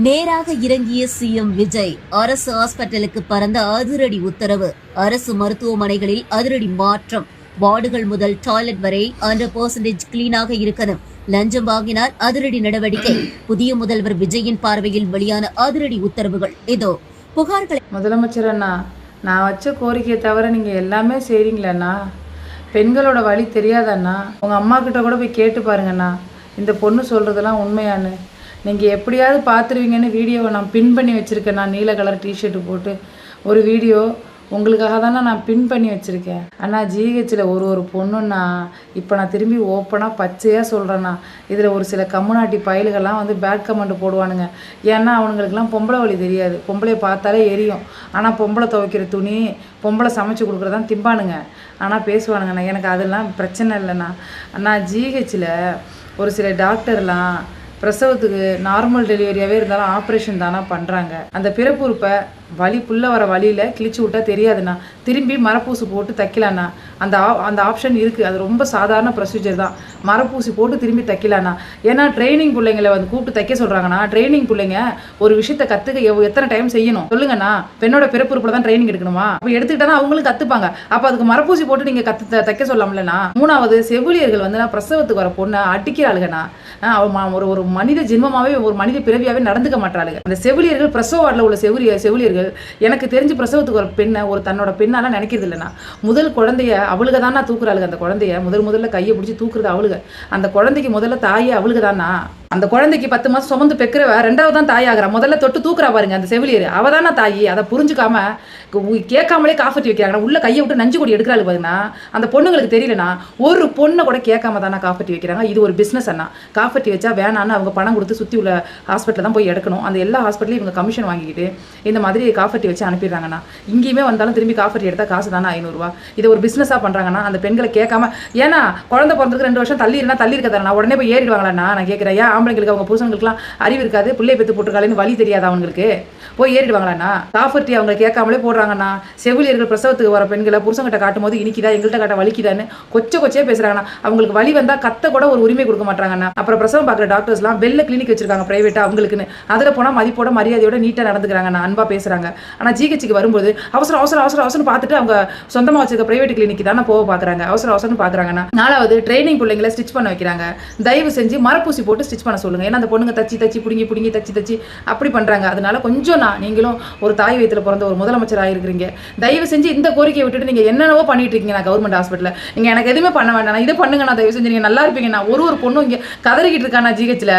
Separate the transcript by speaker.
Speaker 1: நேராக இறங்கிய சிஎம் விஜய் அரசு ஹாஸ்பிட்டலுக்கு பறந்த அதிரடி உத்தரவு. அரசு மருத்துவமனைகளில் அதிரடி மாற்றம். வார்டுகள் முதல் டாய்லெட் வரை 100% கிளீனாக இருக்கணும். லஞ்சம் வாங்கினால் அதிரடி நடவடிக்கை. புதிய முதல்வர் விஜயின் பார்வையில் வெளியான அதிரடி உத்தரவுகள் இதோ. புகார்களை
Speaker 2: முதலமைச்சர் அண்ணா, நான் வச்ச கோரிக்கையை தவிர நீங்கள் எல்லாமே செய்கிறீங்களண்ணா. பெண்களோட வழி தெரியாதண்ணா. உங்கள் அம்மா கிட்ட கூட போய் கேட்டு பாருங்கண்ணா, இந்த பொண்ணு சொல்கிறதெல்லாம் உண்மையானு. நீங்கள் எப்படியாவது பார்த்துருவீங்கன்னு வீடியோவை நான் பின் பண்ணி வச்சுருக்கேன். நான் நீல கலர் டிஷர்ட்டு போட்டு ஒரு வீடியோ உங்களுக்காக தானே நான் பின் பண்ணி வச்சுருக்கேன். அண்ணா, ஜிஹெச்சில் ஒரு பொண்ணுன்னா இப்போ நான் திரும்பி ஓப்பனாக பச்சையாக சொல்கிறேண்ணா. இதில் ஒரு சில கம்முனாட்டி பயல்கள்லாம் வந்து பேட் கமெண்ட் போடுவானுங்க. ஏன்னா அவனுங்களுக்கெல்லாம் பொம்பளை வழி தெரியாது. பொம்பளையை பார்த்தாலே எரியும். ஆனால் பொம்பளை துவைக்கிற துணி, பொம்பளை சமைச்சு கொடுக்குறதான் திம்பானுங்க. ஆனால் பேசுவானுங்கண்ணா. எனக்கு அதெல்லாம் பிரச்சனை இல்லைண்ணா. அண்ணா, ஜிஹெச்சில் ஒரு சில டாக்டர்லாம் பிரசவத்துக்கு நார்மல் டெலிவரியாகவே இருந்தாலும் ஆப்ரேஷன் தானே பண்ணுறாங்க. அந்த பிறப்புறுப்பை வலி புள்ள வர வழியில் கிழிச்சு விட்டா தெரியாதுண்ணா. திரும்பி மரப்பூசி போட்டு தைக்கலாண்ணா. அந்த ஆப்ஷன் இருக்குது. அது ரொம்ப சாதாரண ப்ரொசீஜர் தான். மரப்பூசி போட்டு திரும்பி தைக்கலாண்ணா. ஏன்னா ட்ரைனிங் பிள்ளைங்களை வந்து கூப்பிட்டு தைக்க சொல்கிறாங்கண்ணா. ட்ரைனிங் பிள்ளைங்க ஒரு விஷயத்தை கற்றுக்க எத்தனை டைம் செய்யணும் சொல்லுங்கண்ணா? பெண்ணோட பிறப்புறுப்பில் தான் ட்ரைனிங் எடுக்கணுமா? அப்போ எடுத்துக்கிட்டா அவங்களும் கற்றுப்பாங்க. அப்போ அதுக்கு மரப்பூசி போட்டு நீங்கள் தைக்க சொல்லாமலண்ணா. மூணாவது, செவிலியர்கள் வந்து நான் பிரசவத்துக்கு வர பொண்ணை அடிக்கிறாளுங்கண்ணா. ஒரு மனித ஜென்மமாகவே ஒரு மனித பிறவியாகவே நடந்துக்க மாட்டாளுங்க. அந்த செவிலியர்கள், பிரசவ வார்டில் உள்ள செவிலியர்கள் எனக்கு தெரிஞ்சு பிரசவத்துக்கு ஒரு பெண்ணை தன்னோட பெண்ணால நினைக்கிறது இல்லைண்ணா. முதல் குழந்தைய அவளுக தானா தூக்குறாளுங்க. அந்த குழந்தைய முதல்ல கையை பிடிச்சி தூக்குறது அவளுக. அந்த குழந்தைக்கு முதல்ல தாயே அவளுக தானா. அந்த குழந்தைக்கு 10 மாதம் சுமந்து பெக்கிறவ 2வது தான் தாய் ஆகிறா. முதல்ல தொட்டு தூக்குறா பாருங்க அந்த செவிலியர். அவ தானே தாயி. அதை புரிஞ்சுக்காம கேட்காமலே காஃபட்டி வைக்கிறாங்க. உள்ள கையை விட்டு நஞ்சு கொடி எடுக்கிறாள் பாருங்கன்னா. அந்த பொண்ணுங்களுக்கு தெரியலனா ஒரு பொண்ணை கூட கேட்காம தானே காஃபட்டி வைக்கிறாங்க. இது ஒரு பிஸ்னஸ் அண்ணா. காஃபட்டி வச்சா வேணான்னு அவங்க பணம் கொடுத்து சுற்றி உள்ள ஹாஸ்பிட்டலில் தான் போய் எடுக்கணும். அந்த எல்லா ஹாஸ்பிட்டலையும் இவங்க கமிஷன் வாங்கிக்கிட்டு இந்த மாதிரி காஃபட்டி வச்சு அனுப்பிடுறாங்கண்ணா. இங்கேயுமே வந்தாலும் திரும்பி காஃபட்டி எடுத்தால் காசு தானே 500 ரூபா. இதை ஒரு பிஸ்னஸாக பண்ணுறாங்கன்னா அந்த பெண்களை கேட்காம. ஏன்னா குழந்தை பிறந்ததுக்கு 2 வருஷம் தள்ளி இருக்க தானே உடனே போய் ஏறிடுவாங்களாண்ணா. நான் கேட்குறேன், ஏன் ஆம்பளைங்களுக்கு அவங்க புருஷங்களுக்குலாம் அறிவு இருக்காது, பிள்ளையை பெற்று போட்டுருக்காளேன்னு வழி தெரியாது அவங்களுக்கு, போய் ஏறிடுவாங்களாண்ணா? காஃபட்டி அவங்க கேட்காமலே போடுறாங்கண்ணா. செவிலியர்கள் பிரசவத்துக்கு வர பெண்களை புருஷங்கிட்ட காட்டும் போது இனிக்குதா, எங்கள்கிட்ட காட்ட வலிக்குதான்னு கொச்சையே பேசுறாங்கண்ணா. அவங்களுக்கு வலி வந்தால் கத்த கூட ஒரு உரிமை கொடுக்க மாட்டாங்கண்ணா. அப்புறம் பிரசவம் பார்க்குற டாக்டர்ஸ்லாம் வெளில கிளினிக் வச்சிருக்காங்க பிரைவேட்டா அவங்களுக்குன்னு. அதில் போனால் மதிப்போட மரியாதையோட நீட்டாக நடந்துக்கிறாங்கண்ணா, அன்பா பேசுறாங்க. ஆனால் ஜிஹெச்சுக்கு வரும்போது அவசரம் பார்த்துட்டு அவங்க சொந்தமாக வச்சிருக்க பிரைவேட் கிளினிக் தானே போக பார்க்குறாங்க. அவசரம் பார்க்குறாங்கண்ணா. 4வது, ட்ரைனிங் பிள்ளைங்களை ஸ்டிச் பண்ண வைக்கிறாங்க. தயவு செஞ்சு மரப்பூசி போட்டு ஸ்டிச் பண்ண சொல்லுங்க. ஏன்னா அந்த பொண்ணுங்க தச்சு புடுங்கி தச்சு அப்படி பண்றாங்க. அதனால கொஞ்சம் நீங்களும் ஒரு தாய் வயித்துல பிறந்த ஒரு முதலமைச்சர் ஆயிருக்கிறீங்க. தயவு செஞ்சு இந்த கோரிக்கையை விட்டுட்டு நீங்க என்னென்னவோ பண்ணிட்டு இருக்கீங்க. நான் கவர்மெண்ட் ஹாஸ்பிட்டல் நீங்க எனக்கு எதுவுமே பண்ண வேண்டாம். இதை பண்ணுங்க. நான் தயவு செஞ்சு நீங்க நல்லா இருப்பீங்க. நான் ஒரு பொண்ணும் இங்க கதறிக்கிட்டு இருக்கானா ஜிஹெச்ல.